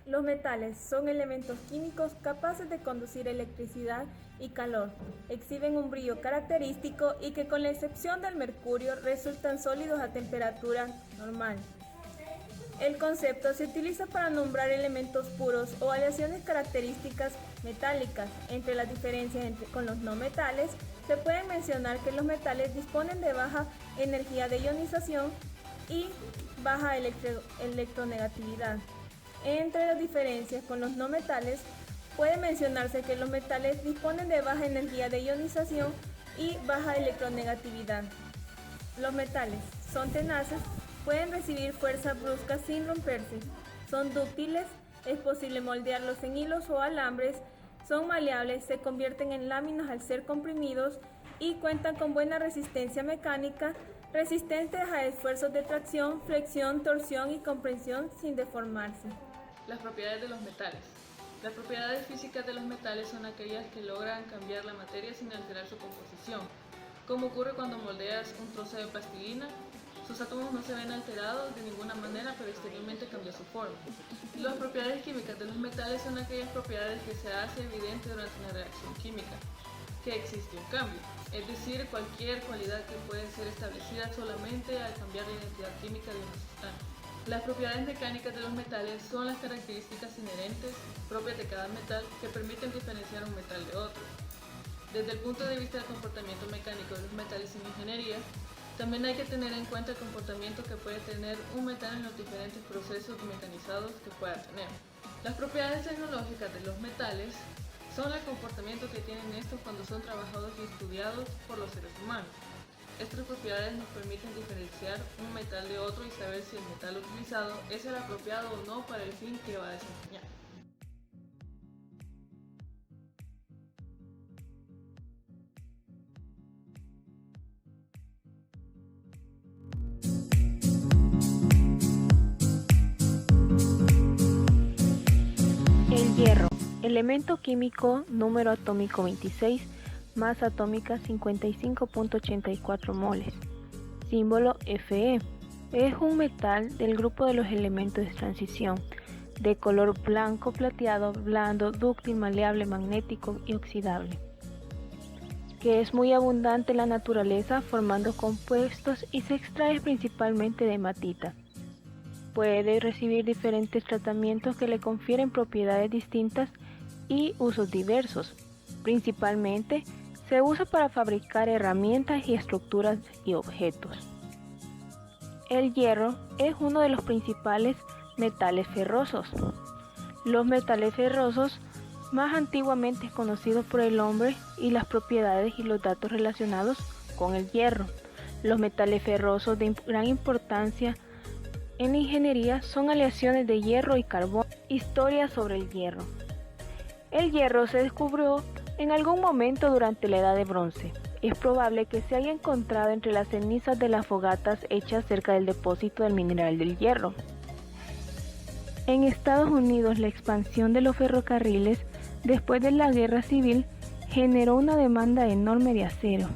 Los metales son elementos químicos capaces de conducir electricidad y calor, exhiben un brillo característico y que con la excepción del mercurio resultan sólidos a temperatura normal. El concepto se utiliza para nombrar elementos puros o aleaciones características metálicas. Entre las diferencias con los no metales, se pueden mencionar que los metales disponen de baja energía de ionización y baja electronegatividad. Entre las diferencias con los no metales, puede mencionarse que los metales disponen de baja energía de ionización y baja electronegatividad. Los metales son tenaces, pueden recibir fuerzas bruscas sin romperse, son dúctiles, es posible moldearlos en hilos o alambres, son maleables, se convierten en láminas al ser comprimidos y cuentan con buena resistencia mecánica, resistentes a esfuerzos de tracción, flexión, torsión y compresión sin deformarse. Las propiedades de los metales. Las propiedades físicas de los metales son aquellas que logran cambiar la materia sin alterar su composición, como ocurre cuando moldeas un trozo de plastilina. Sus átomos no se ven alterados de ninguna manera, pero exteriormente cambia su forma. Las propiedades químicas de los metales son aquellas propiedades que se hace evidente durante una reacción química, que existe un cambio, es decir, cualquier cualidad que puede ser establecida solamente al cambiar la identidad química de una sustancia. Las propiedades mecánicas de los metales son las características inherentes propias de cada metal que permiten diferenciar un metal de otro. Desde el punto de vista del comportamiento mecánico de los metales en ingeniería, también hay que tener en cuenta el comportamiento que puede tener un metal en los diferentes procesos mecanizados que pueda tener. Las propiedades tecnológicas de los metales son el comportamiento que tienen estos cuando son trabajados y estudiados por los seres humanos. Estas propiedades nos permiten diferenciar un metal de otro y saber si el metal utilizado es el apropiado o no para el fin que va a desempeñar. El hierro, elemento químico número atómico 26, masa atómica 55.84 moles. Símbolo Fe. Es un metal del grupo de los elementos de transición, de color blanco plateado, blando, dúctil, maleable, magnético y oxidable, que es muy abundante en la naturaleza formando compuestos y se extrae principalmente de hematita. Puede recibir diferentes tratamientos que le confieren propiedades distintas y usos diversos. Principalmente se usa para fabricar herramientas y estructuras y objetos. El hierro es uno de los principales metales ferrosos. Los metales ferrosos más antiguamente conocidos por el hombre y las propiedades y los datos relacionados con el hierro. Los metales ferrosos de gran importancia en ingeniería son aleaciones de hierro y carbón. Historia sobre el hierro. El hierro se descubrió en algún momento durante la Edad de Bronce. Es probable que se haya encontrado entre las cenizas de las fogatas hechas cerca del depósito del mineral del hierro. En Estados Unidos, la expansión de los ferrocarriles después de la Guerra Civil generó una demanda enorme de acero.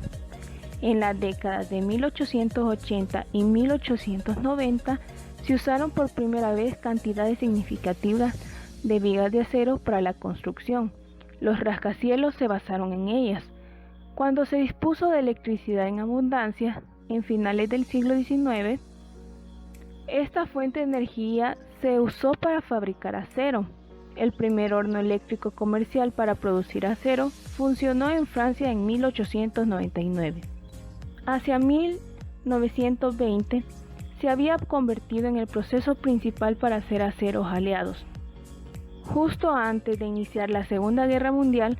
En las décadas de 1880 y 1890 se usaron por primera vez cantidades significativas de vigas de acero para la construcción. Los rascacielos se basaron en ellas. Cuando se dispuso de electricidad en abundancia, en finales del siglo XIX, esta fuente de energía se usó para fabricar acero. El primer horno eléctrico comercial para producir acero funcionó en Francia en 1899. Hacia 1920 se había convertido en el proceso principal para hacer aceros aleados. Justo antes de iniciar la Segunda Guerra Mundial,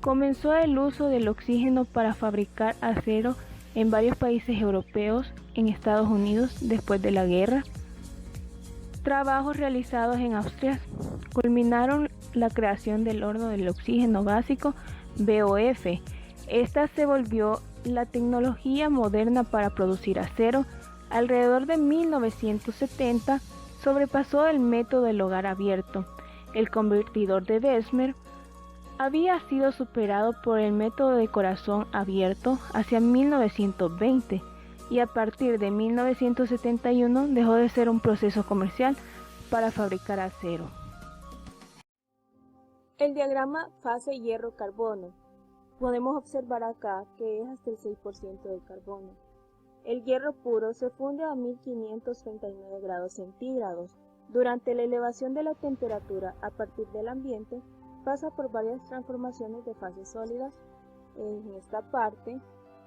comenzó el uso del oxígeno para fabricar acero en varios países europeos, en Estados Unidos después de la guerra. Trabajos realizados en Austria culminaron la creación del horno del oxígeno básico BOF. Esta se volvió la tecnología moderna para producir acero. Alrededor de 1970 sobrepasó el método del hogar abierto. El convertidor de Bessemer había sido superado por el método de corazón abierto hacia 1920 y a partir de 1971 dejó de ser un proceso comercial para fabricar acero. El diagrama fase hierro-carbono. Podemos observar acá que es hasta el 6% de carbono. El hierro puro se funde a 1539 grados centígrados. Durante la elevación de la temperatura a partir del ambiente, pasa por varias transformaciones de fases sólidas en esta parte,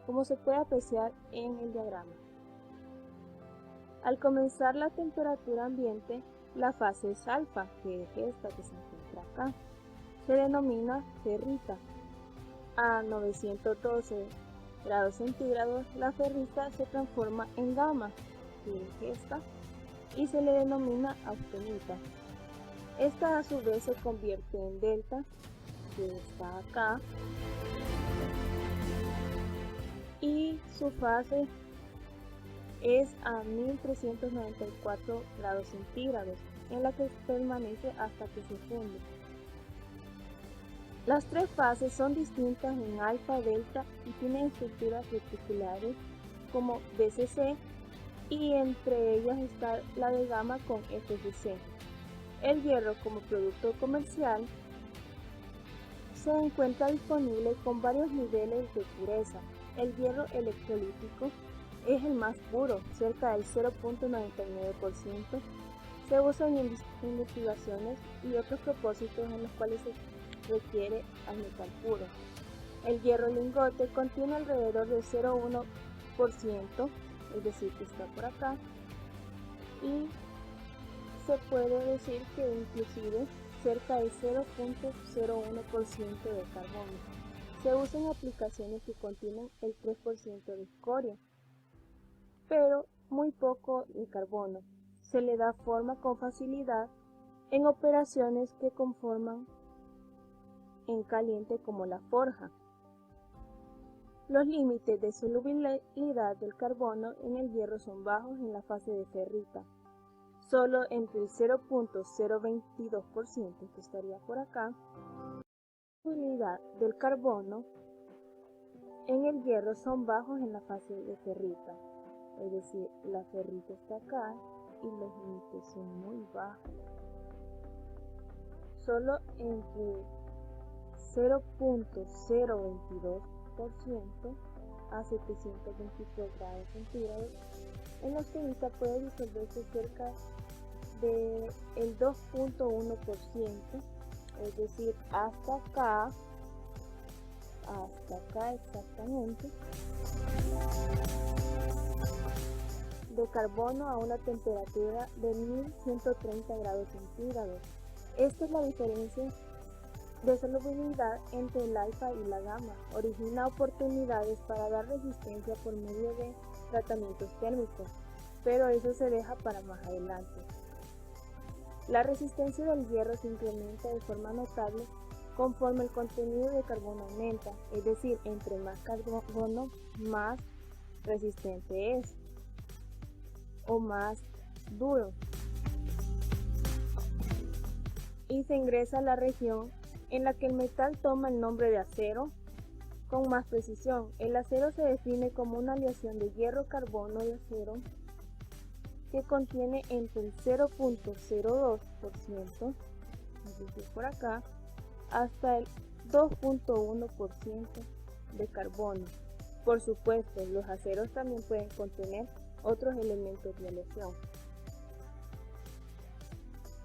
como se puede apreciar en el diagrama. Al comenzar la temperatura ambiente, la fase es alfa, que es esta que se encuentra acá. Se denomina ferrita. A 912 grados centígrados, la ferrita se transforma en gamma, que es esta, y se le denomina austenita. Esta a su vez se convierte en delta, que está acá, y su fase es a 1394 grados centígrados, en la que permanece hasta que se funde. Las tres fases son distintas en alfa, delta y tienen estructuras reticulares como BCC, y entre ellas está la de gamma con FCC. El hierro como producto comercial se encuentra disponible con varios niveles de pureza. El hierro electrolítico es el más puro, cerca del 0.99%. Se usa en investigaciones y otros propósitos en los cuales se requiere al metal puro. El hierro lingote contiene alrededor de 0.1%, es decir, que está por acá, y se puede decir que inclusive cerca del 0.01% de carbono. Se usa en aplicaciones que contienen el 3% de escoria, pero muy poco de carbono. Se le da forma con facilidad en operaciones que conforman en caliente como la forja. Los límites de solubilidad del carbono en el hierro son bajos en la fase de ferrita. Solo entre el 0.022%, que estaría por acá, la solubilidad del carbono en el hierro son bajos en la fase de ferrita. Es decir, la ferrita está acá y los límites son muy bajos. Solo entre 0.022% a 723 grados centígrados. En la austenita puede disolverse cerca del 2.1%, es decir, hasta acá exactamente, de carbono a una temperatura de 1130 grados centígrados. Esta es la diferencia de solubilidad entre el alfa y la gamma. Origina oportunidades para dar resistencia por medio de tratamientos térmicos, pero eso se deja para más adelante. La resistencia del hierro se incrementa de forma notable conforme el contenido de carbono aumenta, es decir, entre más carbono, más resistente es, o más duro. Y se ingresa a la región en la que el metal toma el nombre de acero. Con más precisión, el acero se define como una aleación de hierro, carbono y acero que contiene entre el 0.02%, es decir, por acá, hasta el 2.1% de carbono. Por supuesto, los aceros también pueden contener otros elementos de aleación.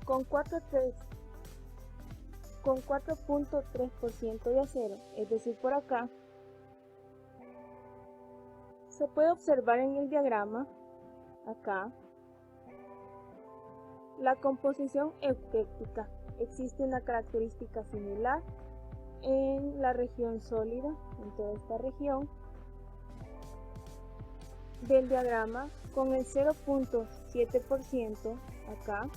Con 4.3% de acero, es decir, por acá, se puede observar en el diagrama, acá, la composición eutectica. Existe una característica similar en la región sólida, en toda esta región del diagrama, con el 0.7% acá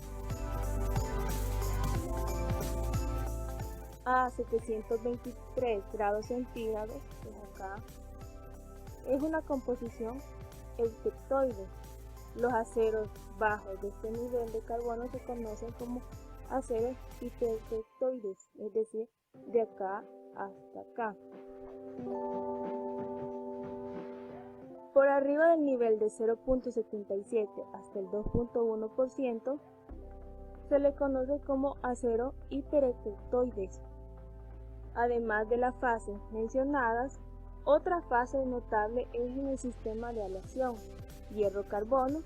a 723 grados centígrados, pues acá es una composición eutectoide. Los aceros bajos de este nivel de carbono se conocen como aceros hipertectoides, es decir, de acá hasta acá. Por arriba del nivel de 0.77 hasta el 2.1% se le conoce como acero hipertectoides. Además de las fases mencionadas, otra fase notable es en el sistema de aleación hierro-carbono.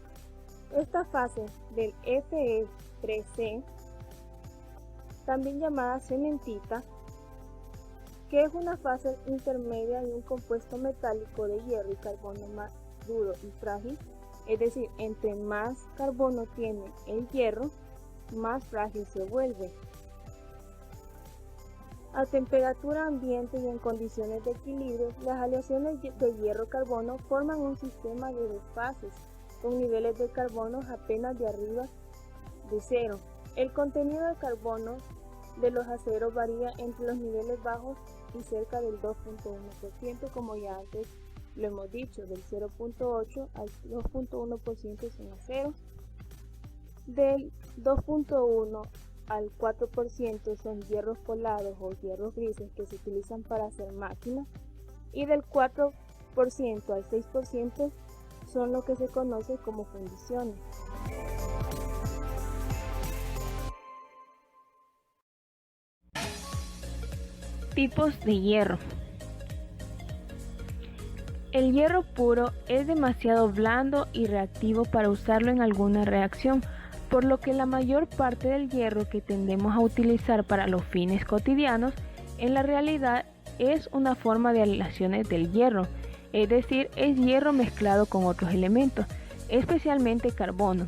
Esta fase del Fe3C, también llamada cementita, que es una fase intermedia de un compuesto metálico de hierro y carbono más duro y frágil, es decir, entre más carbono tiene el hierro, más frágil se vuelve. A temperatura ambiente y en condiciones de equilibrio, las aleaciones de hierro-carbono forman un sistema de dos fases, con niveles de carbono apenas de arriba de cero. El contenido de carbono de los aceros varía entre los niveles bajos y cerca del 2.1%, como ya antes lo hemos dicho, del 0.8 al 2.1% son aceros, del 2.1 al 4% son hierros polados o hierros grises que se utilizan para hacer máquinas, y del 4% al 6% son lo que se conoce como fundiciones. Tipos de hierro. El hierro puro es demasiado blando y reactivo para usarlo en alguna reacción, por lo que la mayor parte del hierro que tendemos a utilizar para los fines cotidianos, en la realidad es una forma de aleaciones del hierro, es decir, es hierro mezclado con otros elementos, especialmente carbono,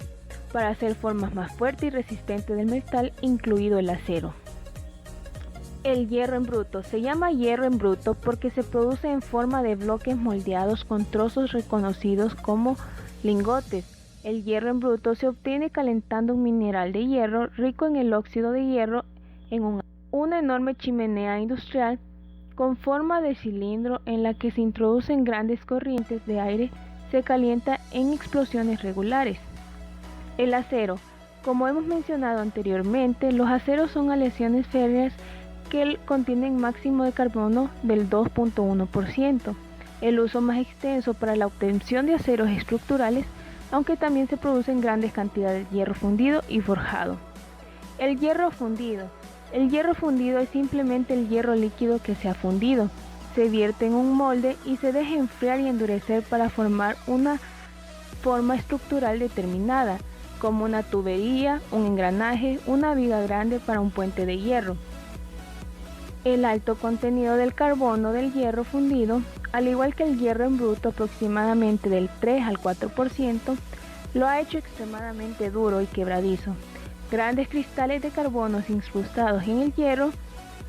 para hacer formas más fuertes y resistentes del metal, incluido el acero. El hierro en bruto se llama hierro en bruto porque se produce en forma de bloques moldeados con trozos reconocidos como lingotes. El hierro en bruto se obtiene calentando un mineral de hierro rico en el óxido de hierro en una enorme chimenea industrial con forma de cilindro en la que se introducen grandes corrientes de aire, se calienta en explosiones regulares. El acero. Como hemos mencionado anteriormente, los aceros son aleaciones férreas que contienen máximo de carbono del 2.1%. El uso más extenso para la obtención de aceros estructurales, aunque también se producen grandes cantidades de hierro fundido y forjado. El hierro fundido. El hierro fundido es simplemente el hierro líquido que se ha fundido. Se vierte en un molde y se deja enfriar y endurecer para formar una forma estructural determinada, como una tubería, un engranaje, una viga grande para un puente de hierro. El alto contenido del carbono del hierro fundido, al igual que el hierro en bruto aproximadamente del 3 al 4%, lo ha hecho extremadamente duro y quebradizo. Grandes cristales de carbono incrustados en el hierro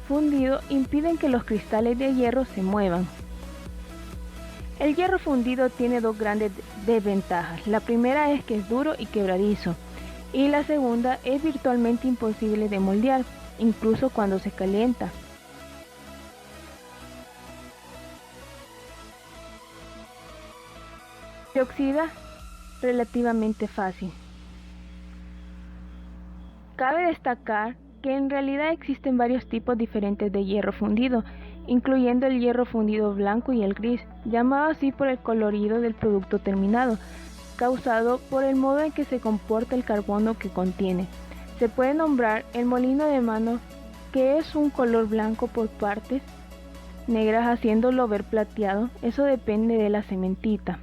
fundido impiden que los cristales de hierro se muevan. El hierro fundido tiene dos grandes desventajas. La primera es que es duro y quebradizo, y la segunda es virtualmente imposible de moldear, incluso cuando se calienta. Se oxida relativamente fácil. Cabe destacar que en realidad existen varios tipos diferentes de hierro fundido, incluyendo el hierro fundido blanco y el gris, llamado así por el colorido del producto terminado, causado por el modo en que se comporta el carbono que contiene. Se puede nombrar el molino de mano, que es un color blanco por partes, negras haciéndolo ver plateado, eso depende de la cementita.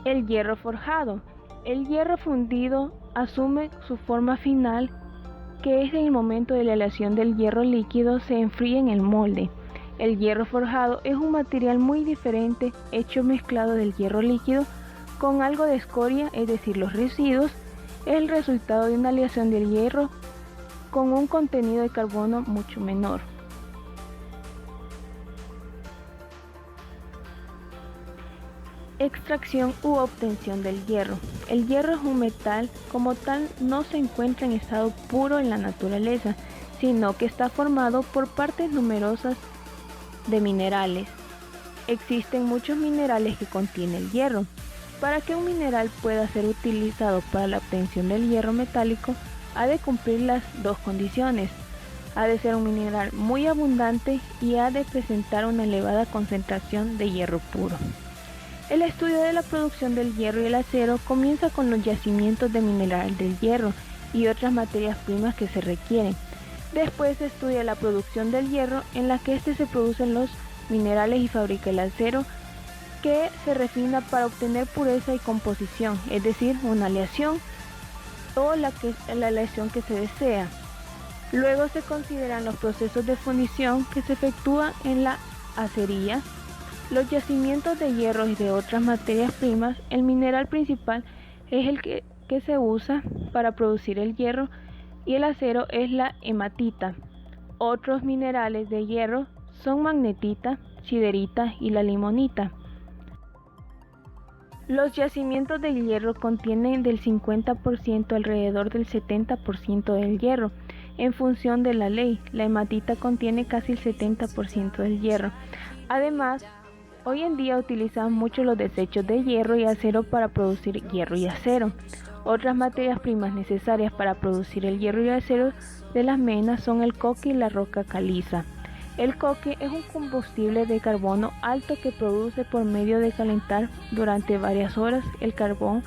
El hierro forjado. El hierro fundido asume su forma final, que es en el momento de la aleación del hierro líquido se enfría en el molde. El hierro forjado es un material muy diferente, hecho mezclado del hierro líquido con algo de escoria, es decir, los residuos. Es el resultado de una aleación del hierro con un contenido de carbono mucho menor. Extracción u obtención del hierro. El hierro es un metal, como tal no se encuentra en estado puro en la naturaleza, sino que está formado por partes numerosas de minerales. Existen muchos minerales que contienen el hierro. Para que un mineral pueda ser utilizado para la obtención del hierro metálico, ha de cumplir las dos condiciones. Ha de ser un mineral muy abundante y ha de presentar una elevada concentración de hierro puro. El estudio de la producción del hierro y el acero comienza con los yacimientos de mineral del hierro y otras materias primas que se requieren. Después se estudia la producción del hierro, en la que se producen los minerales y fabrica el acero, que se refina para obtener pureza y composición, es decir, una aleación o la aleación que se desea. Luego se consideran los procesos de fundición que se efectúan en la acería, los yacimientos de hierro y de otras materias primas. El mineral principal es el que se usa para producir el hierro y el acero es la hematita. Otros minerales de hierro son magnetita, siderita y la limonita. Los yacimientos de hierro contienen del 50% alrededor del 70% del hierro. En función de la ley, la hematita contiene casi el 70% del hierro. Además, hoy en día utilizan mucho los desechos de hierro y acero para producir hierro y acero. Otras materias primas necesarias para producir el hierro y acero de las menas son el coque y la roca caliza. El coque es un combustible de carbono alto que produce por medio de calentar durante varias horas el carbón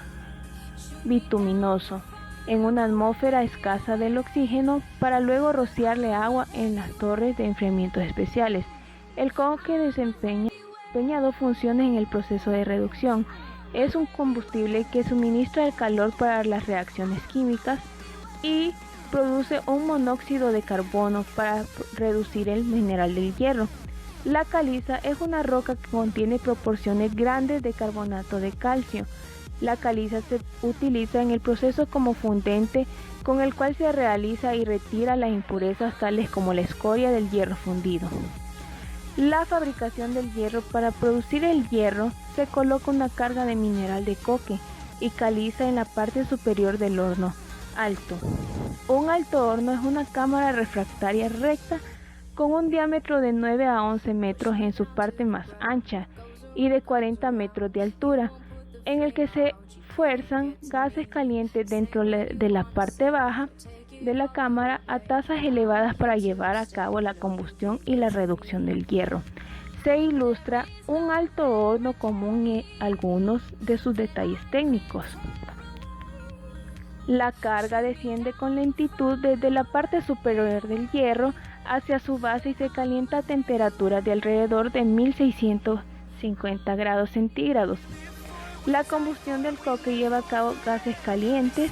bituminoso en una atmósfera escasa del oxígeno para luego rociarle agua en las torres de enfriamiento especiales. El coque desempeña funciones en el proceso de reducción. Es un combustible que suministra el calor para las reacciones químicas y produce un monóxido de carbono para reducir el mineral del hierro. La caliza es una roca que contiene proporciones grandes de carbonato de calcio. La caliza se utiliza en el proceso como fundente con el cual se realiza y retira las impurezas tales como la escoria del hierro fundido. La fabricación del hierro. Para producir el hierro se coloca una carga de mineral de coque y caliza en la parte superior del horno alto. Un alto horno es una cámara refractaria recta con un diámetro de 9 a 11 metros en su parte más ancha y de 40 metros de altura, en el que se fuerzan gases calientes dentro de la parte baja de la cámara a tasas elevadas para llevar a cabo la combustión y la reducción del hierro. Se ilustra un alto horno común en algunos de sus detalles técnicos. La carga desciende con lentitud desde la parte superior del hierro hacia su base y se calienta a temperaturas de alrededor de 1650 grados centígrados. La combustión del coque lleva a cabo gases calientes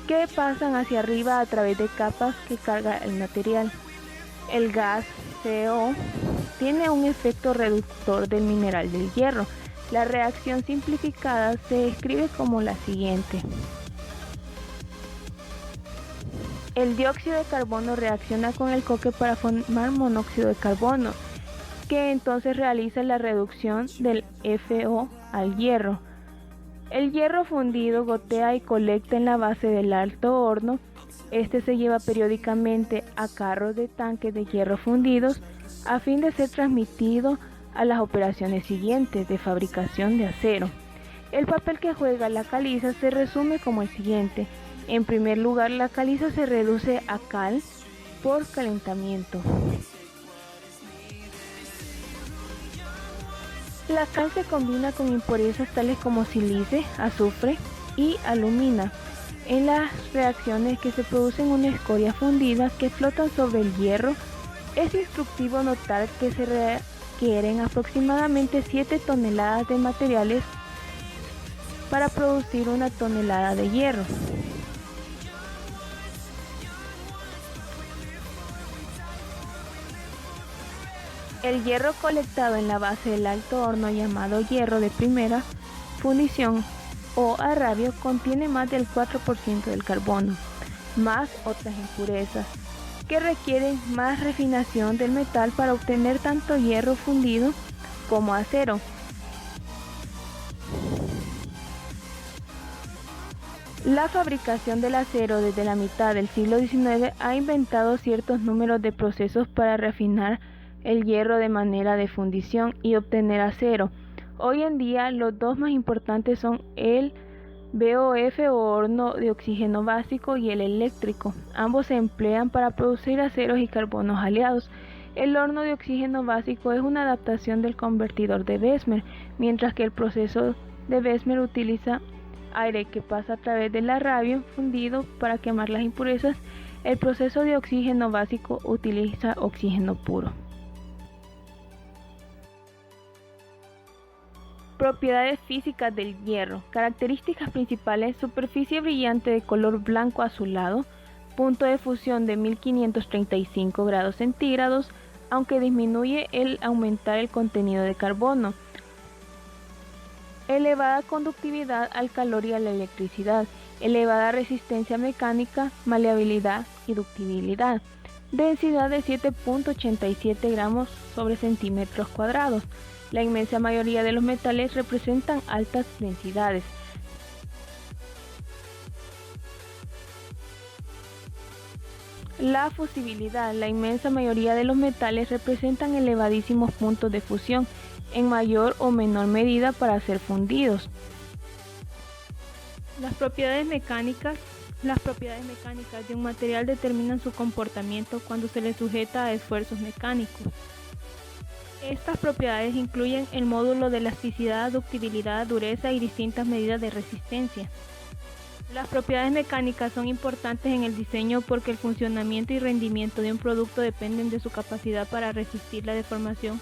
que pasan hacia arriba a través de capas que carga el material. El gas CO tiene un efecto reductor del mineral del hierro. La reacción simplificada se describe como la siguiente. El dióxido de carbono reacciona con el coque para formar monóxido de carbono, que entonces realiza la reducción del FO al hierro. El hierro fundido gotea y colecta en la base del alto horno. Este se lleva periódicamente a carros de tanques de hierro fundidos a fin de ser transmitido a las operaciones siguientes de fabricación de acero. El papel que juega la caliza se resume como el siguiente. En primer lugar, la caliza se reduce a cal por calentamiento. La cal se combina con impurezas tales como sílice, azufre y alumina. En las reacciones que se producen una escoria fundida que flotan sobre el hierro Es instructivo notar que se requieren aproximadamente 7 toneladas de materiales para producir 1 tonelada de hierro. El hierro colectado en la base del alto horno, llamado hierro de primera fundición o arrabio, contiene más del 4% del carbono, más otras impurezas, que requieren más refinación del metal para obtener tanto hierro fundido como acero. La fabricación del acero desde la mitad del siglo XIX ha inventado ciertos números de procesos para refinar el hierro de manera de fundición y obtener acero. Hoy en día los dos más importantes son el BOF o horno de oxígeno básico y el eléctrico. Ambos se emplean para producir aceros y carbonos aliados. El horno de oxígeno básico es una adaptación del convertidor de Bessemer, mientras que el proceso de Bessemer utiliza aire que pasa a través del arrabio fundido para quemar las impurezas. El proceso de oxígeno básico utiliza oxígeno puro. Propiedades físicas del hierro. Características principales: superficie brillante de color blanco azulado, punto de fusión de 1535 grados centígrados, aunque disminuye al aumentar el contenido de carbono. Elevada conductividad al calor y a la electricidad, elevada resistencia mecánica, maleabilidad y ductibilidad. Densidad de 7.87 gramos sobre centímetros cuadrados. La inmensa mayoría de los metales representan altas densidades. La fusibilidad. La inmensa mayoría de los metales representan elevadísimos puntos de fusión, en mayor o menor medida para ser fundidos. Las propiedades mecánicas de un material determinan su comportamiento cuando se le sujeta a esfuerzos mecánicos. Estas propiedades incluyen el módulo de elasticidad, ductibilidad, dureza y distintas medidas de resistencia. Las propiedades mecánicas son importantes en el diseño porque el funcionamiento y rendimiento de un producto dependen de su capacidad para resistir la deformación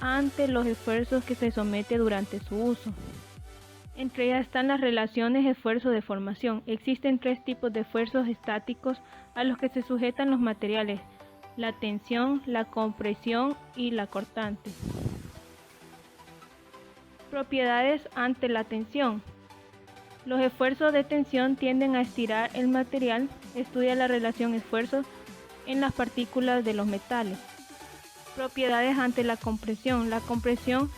ante los esfuerzos que se somete durante su uso. Entre ellas están las relaciones esfuerzo-deformación. Existen 3 tipos de esfuerzos estáticos a los que se sujetan los materiales: la tensión, la compresión y la cortante. Propiedades ante la tensión. Los esfuerzos de tensión tienden a estirar el material. Estudia la relación esfuerzo en las partículas de los metales. Propiedades ante la compresión. La compresión,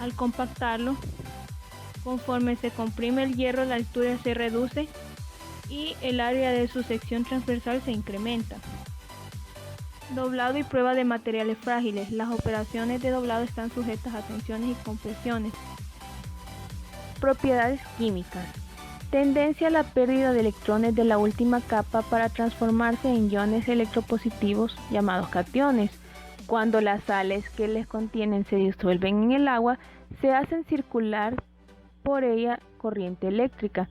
al compactarlo, conforme se comprime el hierro, la altura se reduce y el área de su sección transversal se incrementa. Doblado y prueba de materiales frágiles. Las operaciones de doblado están sujetas a tensiones y compresiones. Propiedades químicas. Tendencia a la pérdida de electrones de la última capa para transformarse en iones electropositivos llamados cationes. Cuando las sales que les contienen se disuelven en el agua, se hacen circular por ella corriente eléctrica.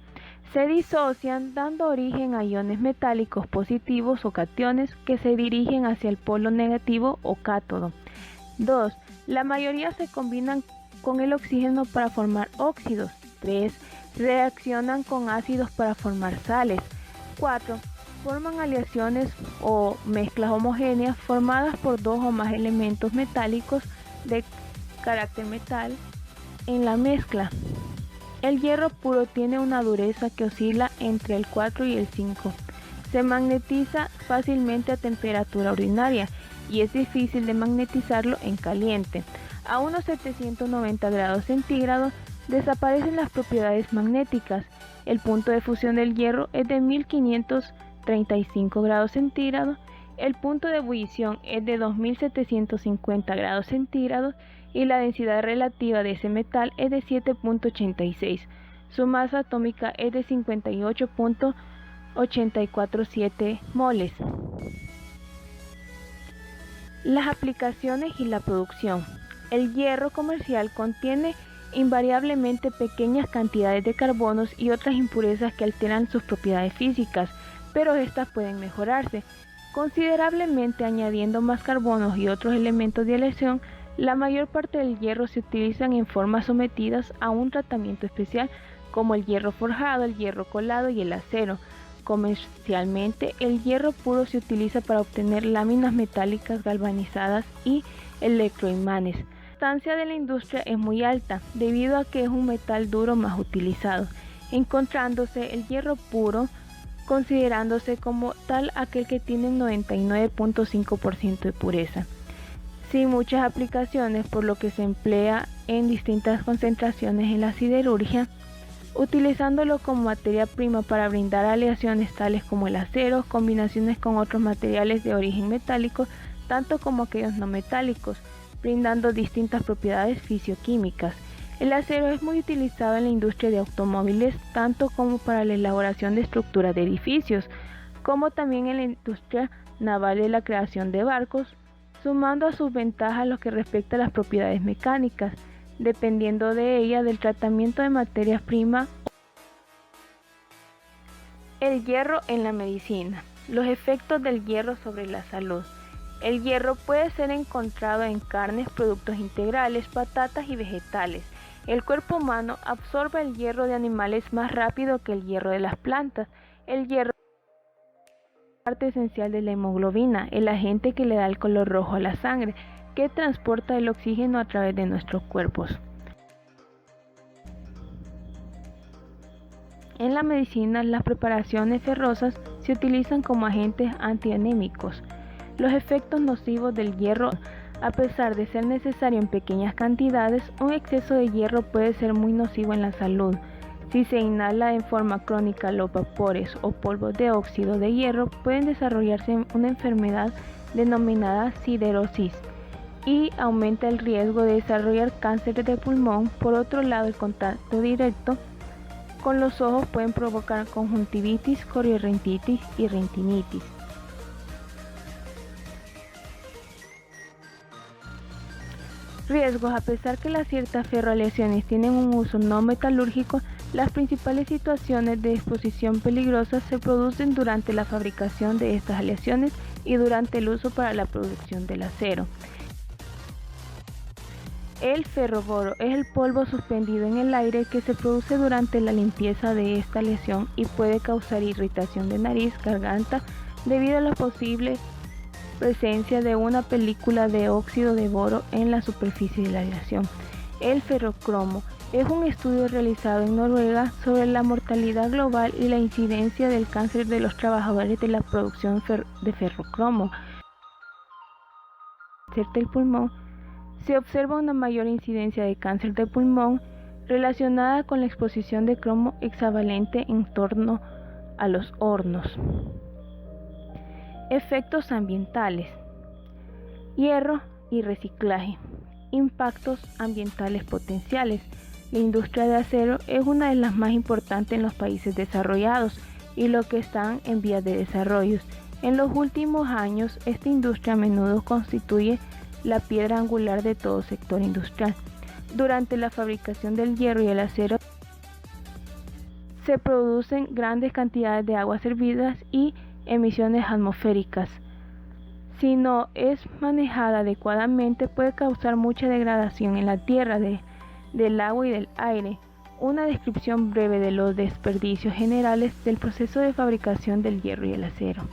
Se disocian dando origen a iones metálicos positivos o cationes que se dirigen hacia el polo negativo o cátodo. 2. La mayoría se combinan con el oxígeno para formar óxidos. 3. Reaccionan con ácidos para formar sales. 4. Forman aleaciones o mezclas homogéneas formadas por 2 o más elementos metálicos de carácter metal en la mezcla. El hierro puro tiene una dureza que oscila entre el 4 y el 5. Se magnetiza fácilmente a temperatura ordinaria y es difícil de magnetizarlo en caliente. A unos 790 grados centígrados desaparecen las propiedades magnéticas. El punto de fusión del hierro es de 1535 grados centígrados. El punto de ebullición es de 2750 grados centígrados y la densidad relativa de ese metal es de 7.86. Su masa atómica es de 58.847 moles. Las aplicaciones y la producción. El hierro comercial contiene invariablemente pequeñas cantidades de carbonos y otras impurezas que alteran sus propiedades físicas, pero estas pueden mejorarse. Considerablemente añadiendo más carbonos y otros elementos de aleación, la mayor parte del hierro se utilizan en formas sometidas a un tratamiento especial, como el hierro forjado, el hierro colado y el acero. Comercialmente, el hierro puro se utiliza para obtener láminas metálicas galvanizadas y electroimanes. La importancia de la industria es muy alta, debido a que es un metal duro más utilizado, encontrándose el hierro puro considerándose como tal aquel que tiene un 99.5% de pureza, sin muchas aplicaciones, por lo que se emplea en distintas concentraciones en la siderurgia, utilizándolo como materia prima para brindar aleaciones tales como el acero, combinaciones con otros materiales de origen metálico, tanto como aquellos no metálicos, brindando distintas propiedades fisioquímicas. El acero es muy utilizado en la industria de automóviles, tanto como para la elaboración de estructuras de edificios, como también en la industria naval de la creación de barcos, sumando a sus ventajas lo que respecta a las propiedades mecánicas, dependiendo de ella del tratamiento de materias primas. El hierro en la medicina. Los efectos del hierro sobre la salud. El hierro puede ser encontrado en carnes, productos integrales, patatas y vegetales. El cuerpo humano absorbe el hierro de animales más rápido que el hierro de las plantas. El hierro es parte esencial de la hemoglobina, el agente que le da el color rojo a la sangre, que transporta el oxígeno a través de nuestros cuerpos. En la medicina, las preparaciones ferrosas se utilizan como agentes antianémicos. Los efectos nocivos del hierro. A pesar de ser necesario en pequeñas cantidades, un exceso de hierro puede ser muy nocivo en la salud. Si se inhala en forma crónica los vapores o polvos de óxido de hierro, pueden desarrollarse una enfermedad denominada siderosis y aumenta el riesgo de desarrollar cáncer de pulmón. Por otro lado, el contacto directo con los ojos pueden provocar conjuntivitis, coriorrintitis y retinitis. Riesgos. A pesar que las ciertas ferroaleaciones tienen un uso no metalúrgico, las principales situaciones de exposición peligrosa se producen durante la fabricación de estas aleaciones y durante el uso para la producción del acero. El ferroboro es el polvo suspendido en el aire que se produce durante la limpieza de esta aleación y puede causar irritación de nariz, garganta, debido a la posible presencia de una película de óxido de boro en la superficie de la aleación. El ferrocromo es un estudio realizado en Noruega sobre la mortalidad global y la incidencia del cáncer de los trabajadores de la producción de ferrocromo. Cáncer del pulmón. Se observa una mayor incidencia de cáncer de pulmón relacionada con la exposición de cromo hexavalente en torno a los hornos. Efectos ambientales. Hierro y reciclaje. Impactos ambientales potenciales. La industria de acero es una de las más importantes en los países desarrollados y los que están en vías de desarrollo. En los últimos años, esta industria a menudo constituye la piedra angular de todo sector industrial. Durante la fabricación del hierro y el acero se producen grandes cantidades de aguas hervidas y emisiones atmosféricas. Si no es manejada adecuadamente, puede causar mucha degradación en la tierra, del agua y del aire. Una descripción breve de los desperdicios generales del proceso de fabricación del hierro y el acero.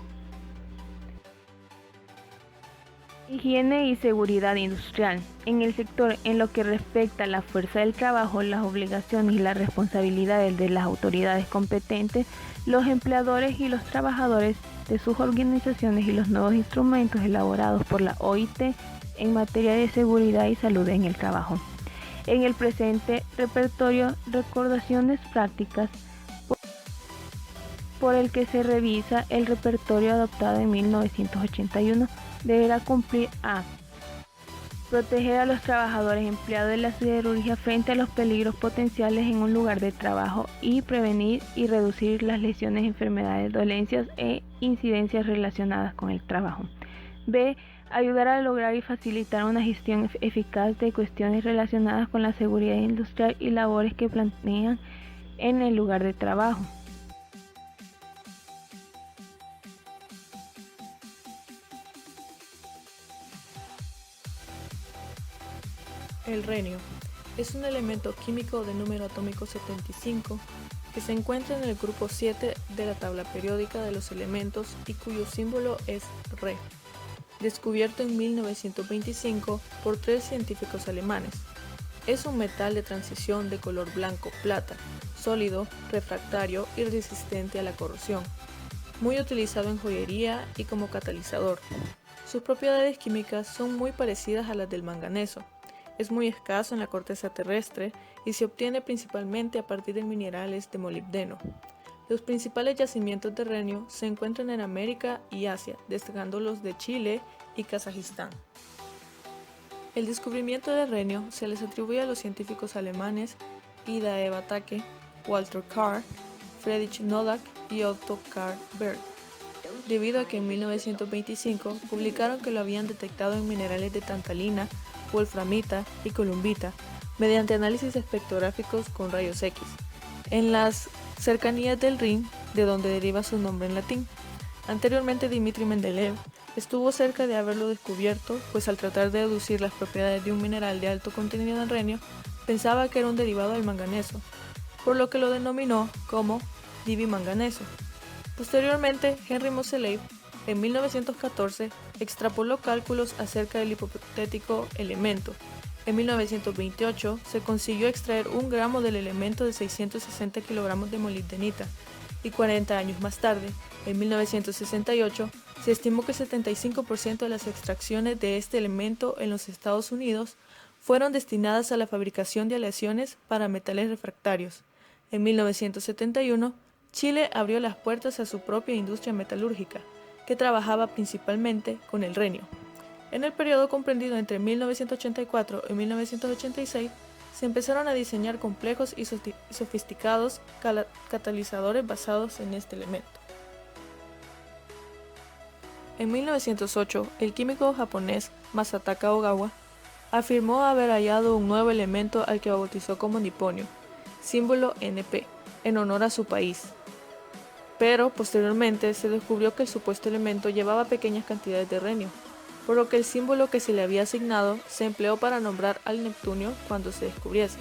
Higiene y seguridad industrial. En el sector en lo que respecta a la fuerza del trabajo, las obligaciones y las responsabilidades de las autoridades competentes, los empleadores y los trabajadores de sus organizaciones y los nuevos instrumentos elaborados por la OIT en materia de seguridad y salud en el trabajo. En el presente repertorio, recordaciones prácticas por el que se revisa el repertorio adoptado en 1981 deberá cumplir a: proteger a los trabajadores empleados de la siderurgia frente a los peligros potenciales en un lugar de trabajo y prevenir y reducir las lesiones, enfermedades, dolencias e incidencias relacionadas con el trabajo. B. Ayudar a lograr y facilitar una gestión eficaz de cuestiones relacionadas con la seguridad industrial y labores que plantean en el lugar de trabajo. El renio es un elemento químico de número atómico 75 que se encuentra en el grupo 7 de la tabla periódica de los elementos y cuyo símbolo es Re, descubierto en 1925 por 3 científicos alemanes. Es un metal de transición de color blanco-plata, sólido, refractario y resistente a la corrosión, muy utilizado en joyería y como catalizador. Sus propiedades químicas son muy parecidas a las del manganeso. Es muy escaso en la corteza terrestre y se obtiene principalmente a partir de minerales de molibdeno. Los principales yacimientos de renio se encuentran en América y Asia, destacando los de Chile y Kazajistán. El descubrimiento del renio se les atribuye a los científicos alemanes Ida Eva Tacke, Walter Carr, Friedrich Nolak y Otto Karl Berg, debido a que en 1925 publicaron que lo habían detectado en minerales de tantalina, wolframita y columbita mediante análisis espectrográficos con rayos X, en las cercanías del Rin, de donde deriva su nombre en latín. Anteriormente Dmitri Mendeleev estuvo cerca de haberlo descubierto, pues al tratar de deducir las propiedades de un mineral de alto contenido en renio, pensaba que era un derivado del manganeso, por lo que lo denominó como divimanganeso. Posteriormente, Henry Moseley, en 1914, extrapoló cálculos acerca del hipotético elemento. En 1928 se consiguió extraer 1 gramo del elemento de 660 kilogramos de molibdenita, y 40 años más tarde, en 1968, se estimó que el 75% de las extracciones de este elemento en los Estados Unidos fueron destinadas a la fabricación de aleaciones para metales refractarios. En 1971, Chile abrió las puertas a su propia industria metalúrgica, que trabajaba principalmente con el renio. En el periodo comprendido entre 1984 y 1986, se empezaron a diseñar complejos y sofisticados catalizadores basados en este elemento. En 1908, el químico japonés Masataka Ogawa afirmó haber hallado un nuevo elemento al que bautizó como niponio, símbolo NP, en honor a su país. Pero posteriormente se descubrió que el supuesto elemento llevaba pequeñas cantidades de renio, por lo que el símbolo que se le había asignado se empleó para nombrar al Neptunio cuando se descubriese.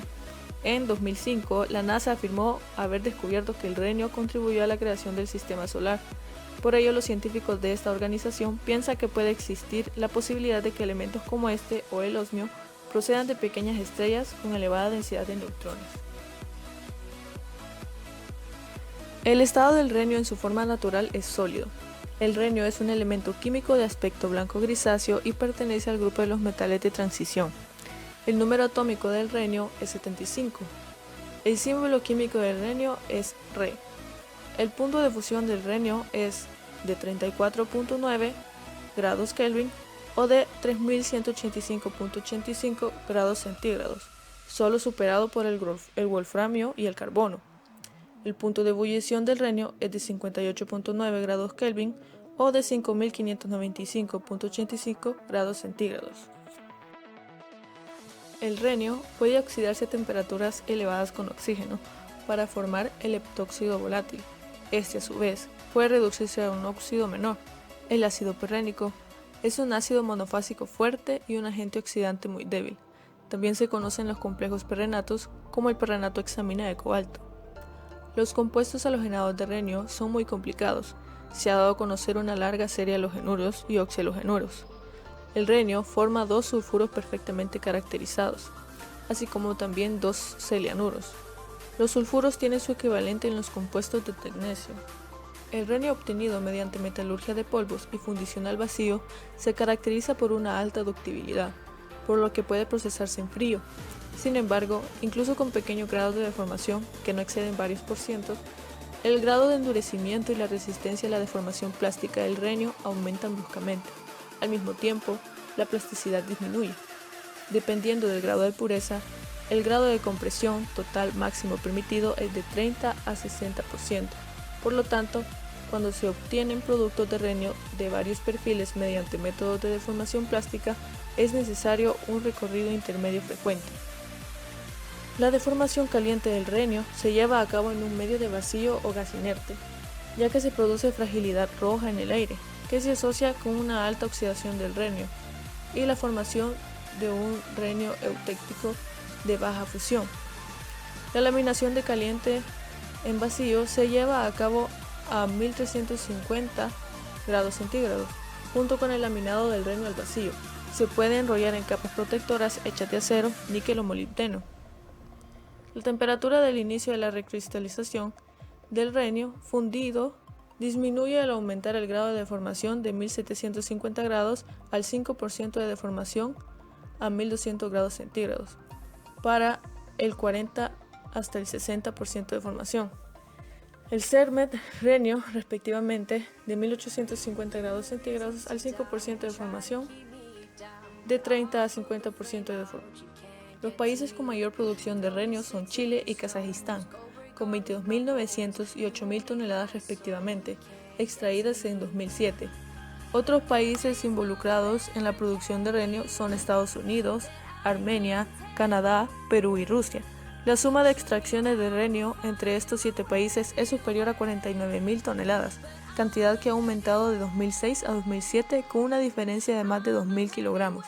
En 2005, la NASA afirmó haber descubierto que el renio contribuyó a la creación del sistema solar. Por ello, los científicos de esta organización piensan que puede existir la posibilidad de que elementos como este o el osmio procedan de pequeñas estrellas con elevada densidad de neutrones. El estado del renio en su forma natural es sólido. El renio es un elemento químico de aspecto blanco-grisáceo y pertenece al grupo de los metales de transición. El número atómico del renio es 75. El símbolo químico del renio es Re. El punto de fusión del renio es de 34.9 grados Kelvin o de 3185.85 grados centígrados, solo superado por el wolframio y el carbono. El punto de ebullición del renio es de 58.9 grados Kelvin o de 5595.85 grados centígrados. El renio puede oxidarse a temperaturas elevadas con oxígeno para formar el heptóxido volátil. Este, a su vez, puede reducirse a un óxido menor. El ácido perrénico es un ácido monofásico fuerte y un agente oxidante muy débil. También se conocen los complejos perrenatos como el perrenato hexamina de cobalto. Los compuestos halogenados de renio son muy complicados. Se ha dado a conocer una larga serie de halogenuros y oxialogenuros. El renio forma 2 sulfuros perfectamente caracterizados, así como también 2 celianuros. Los sulfuros tienen su equivalente en los compuestos de tecnecio. El renio obtenido mediante metalurgia de polvos y fundición al vacío se caracteriza por una alta ductibilidad, por lo que puede procesarse en frío. Sin embargo, incluso con pequeños grados de deformación, que no exceden varios %, el grado de endurecimiento y la resistencia a la deformación plástica del renio aumentan bruscamente. Al mismo tiempo, la plasticidad disminuye. Dependiendo del grado de pureza, el grado de compresión total máximo permitido es de 30 a 60%. Por lo tanto, cuando se obtienen productos de renio de varios perfiles mediante métodos de deformación plástica, es necesario un recorrido intermedio frecuente. La deformación caliente del renio se lleva a cabo en un medio de vacío o gas inerte, ya que se produce fragilidad roja en el aire, que se asocia con una alta oxidación del renio y la formación de un renio eutéctico de baja fusión. La laminación de caliente en vacío se lleva a cabo a 1350 grados centígrados, junto con el laminado del renio al vacío. Se puede enrollar en capas protectoras hechas de acero, níquel o molibdeno. La temperatura del inicio de la recristalización del renio fundido disminuye al aumentar el grado de deformación de 1750 grados al 5% de deformación a 1200 grados centígrados, para el 40 hasta el 60% de deformación. El CERMET renio, respectivamente, de 1850 grados centígrados al 5% de deformación, de 30 a 50% de deformación. Los países con mayor producción de renio son Chile y Kazajistán, con 22.900 y 8.000 toneladas respectivamente, extraídas en 2007. Otros países involucrados en la producción de renio son Estados Unidos, Armenia, Canadá, Perú y Rusia. La suma de extracciones de renio entre estos 7 países es superior a 49.000 toneladas, cantidad que ha aumentado de 2006 a 2007 con una diferencia de más de 2.000 kilogramos.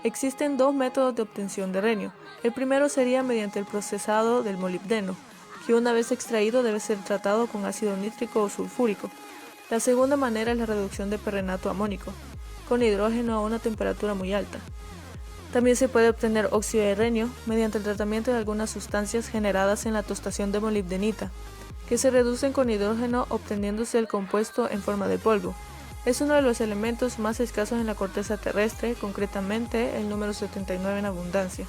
Existen 2 métodos de obtención de renio. El primero sería mediante el procesado del molibdeno, que una vez extraído debe ser tratado con ácido nítrico o sulfúrico. La segunda manera es la reducción de perrenato amónico, con hidrógeno a una temperatura muy alta. También se puede obtener óxido de renio mediante el tratamiento de algunas sustancias generadas en la tostación de molibdenita, que se reducen con hidrógeno obteniéndose el compuesto en forma de polvo. Es uno de los elementos más escasos en la corteza terrestre, concretamente el número 79 en abundancia.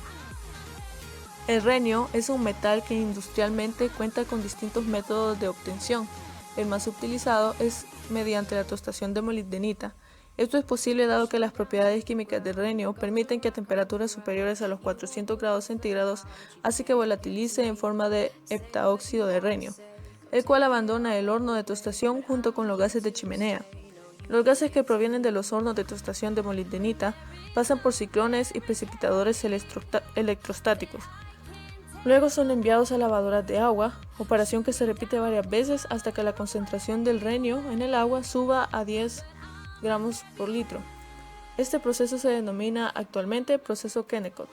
El renio es un metal que industrialmente cuenta con distintos métodos de obtención. El más utilizado es mediante la tostación de molibdenita. Esto es posible dado que las propiedades químicas del renio permiten que a temperaturas superiores a los 400 grados centígrados hace que volatilice en forma de heptaóxido de renio, el cual abandona el horno de tostación junto con los gases de chimenea. Los gases que provienen de los hornos de tostación de molibdenita pasan por ciclones y precipitadores electrostáticos. Luego son enviados a lavadoras de agua, operación que se repite varias veces hasta que la concentración del renio en el agua suba a 10 gramos por litro. Este proceso se denomina actualmente proceso Kennecott,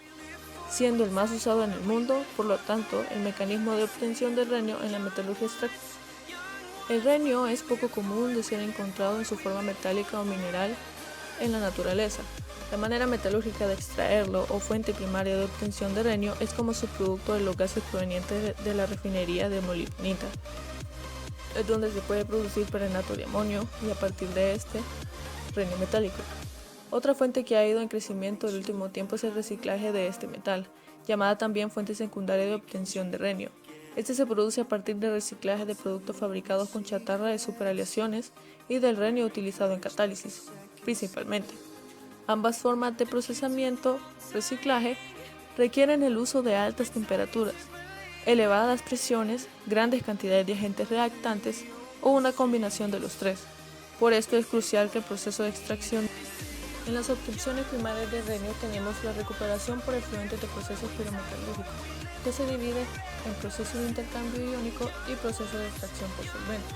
siendo el más usado en el mundo, por lo tanto, el mecanismo de obtención del renio en la metalurgia extractiva. El renio es poco común de ser encontrado en su forma metálica o mineral en la naturaleza. La manera metalúrgica de extraerlo o fuente primaria de obtención de renio es como subproducto de los gases provenientes de la refinería de molibdenita. Es donde se puede producir perrenato de amonio y a partir de este, renio metálico. Otra fuente que ha ido en crecimiento el último tiempo es el reciclaje de este metal, llamada también fuente secundaria de obtención de renio. Este se produce a partir del reciclaje de productos fabricados con chatarra de superaleaciones y del renio utilizado en catálisis, principalmente. Ambas formas de procesamiento, reciclaje, requieren el uso de altas temperaturas, elevadas presiones, grandes cantidades de agentes reactantes o una combinación de los tres. Por esto es crucial que el proceso de extracción. En las obtenciones primarias de renio tenemos la recuperación por efluentes de procesos pirometalúrgicos, que se divide en proceso de intercambio iónico y proceso de extracción por solvente.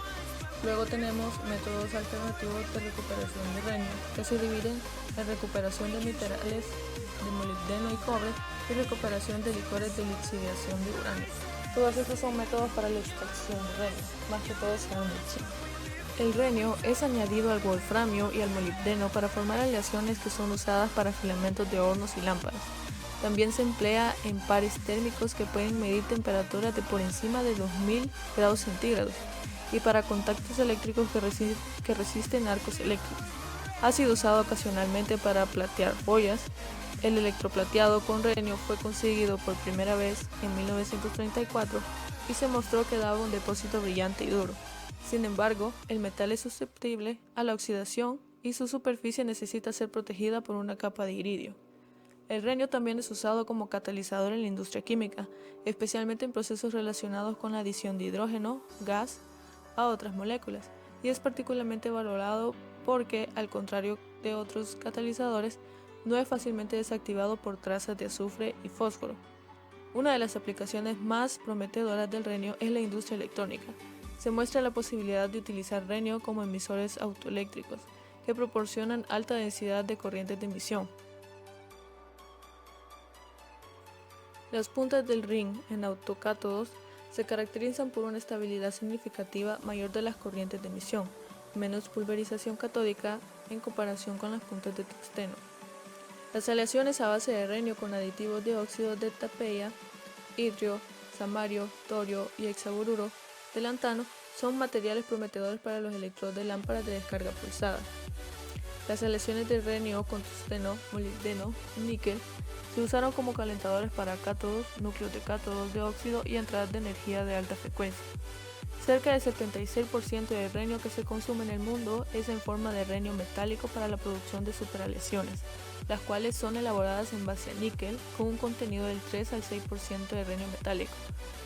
Luego tenemos métodos alternativos de recuperación de renio, que se dividen en recuperación de minerales de molibdeno y cobre y recuperación de licores de lixiviación de uranio. Todos estos son métodos para la extracción de renio, más que todo se dan en China. El renio es añadido al wolframio y al molibdeno para formar aleaciones que son usadas para filamentos de hornos y lámparas. También se emplea en pares térmicos que pueden medir temperaturas de por encima de 2000 grados centígrados y para contactos eléctricos que resisten arcos eléctricos. Ha sido usado ocasionalmente para platear joyas. El electroplateado con renio fue conseguido por primera vez en 1934 y se mostró que daba un depósito brillante y duro. Sin embargo, el metal es susceptible a la oxidación y su superficie necesita ser protegida por una capa de iridio. El renio también es usado como catalizador en la industria química, especialmente en procesos relacionados con la adición de hidrógeno, gas, a otras moléculas, y es particularmente valorado porque, al contrario de otros catalizadores, no es fácilmente desactivado por trazas de azufre y fósforo. Una de las aplicaciones más prometedoras del renio es la industria electrónica. Se muestra la posibilidad de utilizar renio como emisores autoeléctricos, que proporcionan alta densidad de corrientes de emisión. Las puntas del ring en autocátodos se caracterizan por una estabilidad significativa mayor de las corrientes de emisión, menos pulverización catódica en comparación con las puntas de tungsteno. Las aleaciones a base de renio con aditivos de óxido de tapeya, itrio, samario, torio y hexaboruro de lantano son materiales prometedores para los electrodos de lámparas de descarga pulsada. Las aleaciones de renio con tungsteno, molibdeno, níquel se usaron como calentadores para cátodos, núcleos de cátodos de óxido y entradas de energía de alta frecuencia. Cerca del 76% del renio que se consume en el mundo es en forma de renio metálico para la producción de superaleaciones, las cuales son elaboradas en base a níquel con un contenido del 3 al 6% de renio metálico.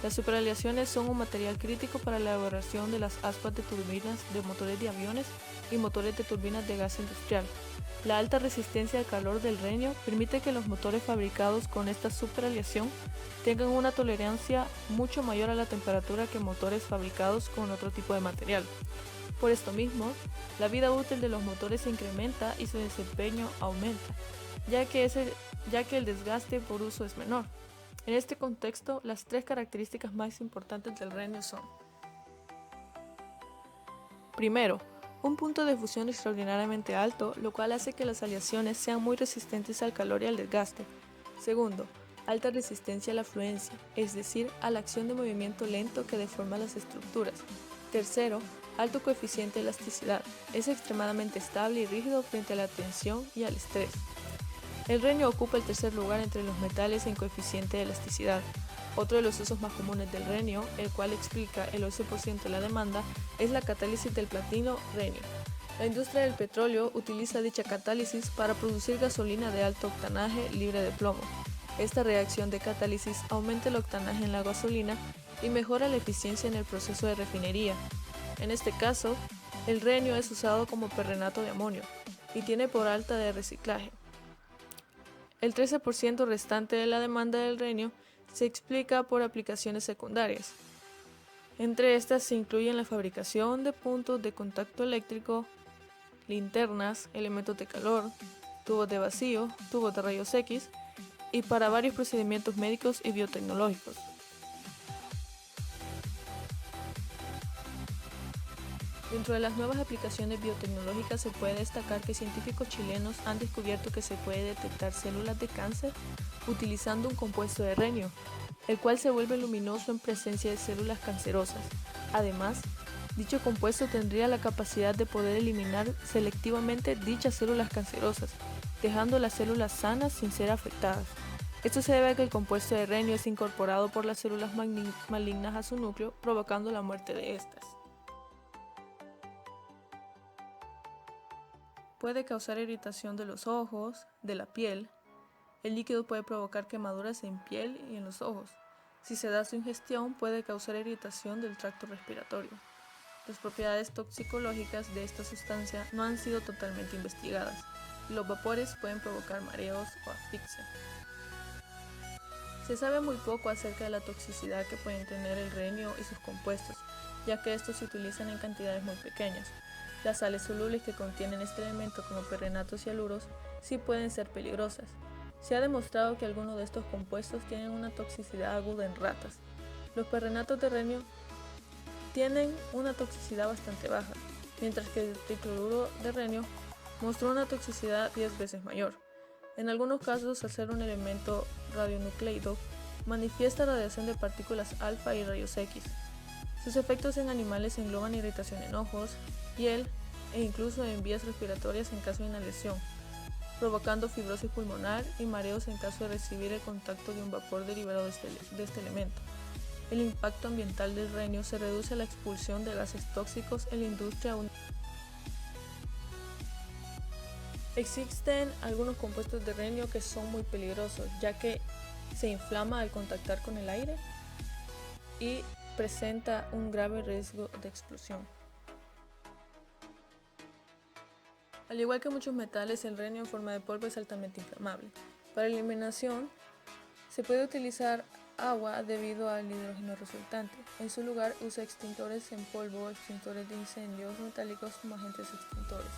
Las superaleaciones son un material crítico para la elaboración de las aspas de turbinas de motores de aviones y motores de turbinas de gas industrial. La alta resistencia al calor del renio permite que los motores fabricados con esta superaleación tengan una tolerancia mucho mayor a la temperatura que motores fabricados con otro tipo de material. Por esto mismo, la vida útil de los motores se incrementa y su desempeño aumenta, ya que el desgaste por uso es menor. En este contexto, las tres características más importantes del renio son: primero, un punto de fusión extraordinariamente alto, lo cual hace que las aleaciones sean muy resistentes al calor y al desgaste. Segundo, alta resistencia a la fluencia, es decir, a la acción de movimiento lento que deforma las estructuras. Tercero, alto coeficiente de elasticidad, es extremadamente estable y rígido frente a la tensión y al estrés. El renio ocupa el tercer lugar entre los metales en coeficiente de elasticidad. Otro de los usos más comunes del renio, el cual explica el 11% de la demanda, es la catálisis del platino-renio. La industria del petróleo utiliza dicha catálisis para producir gasolina de alto octanaje libre de plomo. Esta reacción de catálisis aumenta el octanaje en la gasolina y mejora la eficiencia en el proceso de refinería. En este caso, el renio es usado como perrenato de amonio y tiene por alta de reciclaje. El 13% restante de la demanda del renio se explica por aplicaciones secundarias. Entre estas se incluyen la fabricación de puntos de contacto eléctrico, linternas, elementos de calor, tubos de vacío, tubos de rayos X y para varios procedimientos médicos y biotecnológicos. Dentro de las nuevas aplicaciones biotecnológicas se puede destacar que científicos chilenos han descubierto que se puede detectar células de cáncer utilizando un compuesto de renio, el cual se vuelve luminoso en presencia de células cancerosas. Además, dicho compuesto tendría la capacidad de poder eliminar selectivamente dichas células cancerosas, dejando las células sanas sin ser afectadas. Esto se debe a que el compuesto de renio es incorporado por las células malignas a su núcleo, provocando la muerte de estas. Puede causar irritación de los ojos, de la piel. El líquido puede provocar quemaduras en piel y en los ojos. Si se da su ingestión, puede causar irritación del tracto respiratorio. Las propiedades toxicológicas de esta sustancia no han sido totalmente investigadas. Los vapores pueden provocar mareos o asfixia. Se sabe muy poco acerca de la toxicidad que pueden tener el renio y sus compuestos, ya que estos se utilizan en cantidades muy pequeñas. Las sales solubles que contienen este elemento, como perrenatos y haluros, sí pueden ser peligrosas. Se ha demostrado que algunos de estos compuestos tienen una toxicidad aguda en ratas. Los perrenatos de renio tienen una toxicidad bastante baja, mientras que el tricloruro de renio mostró una toxicidad 10 veces mayor. En algunos casos, al ser un elemento radionucleido, manifiesta radiación de partículas alfa y rayos X. Sus efectos en animales engloban irritación en ojos, piel e incluso en vías respiratorias en caso de inhalación, provocando fibrosis pulmonar y mareos en caso de recibir el contacto de un vapor derivado de este elemento. El impacto ambiental del renio se reduce a la expulsión de gases tóxicos en la industria. Existen algunos compuestos de renio que son muy peligrosos, ya que se inflama al contactar con el aire y presenta un grave riesgo de explosión. Al igual que muchos metales, el renio en forma de polvo es altamente inflamable. Para eliminación, se puede utilizar agua debido al hidrógeno resultante. En su lugar, usa extintores en polvo o extintores de incendios metálicos como agentes extintores.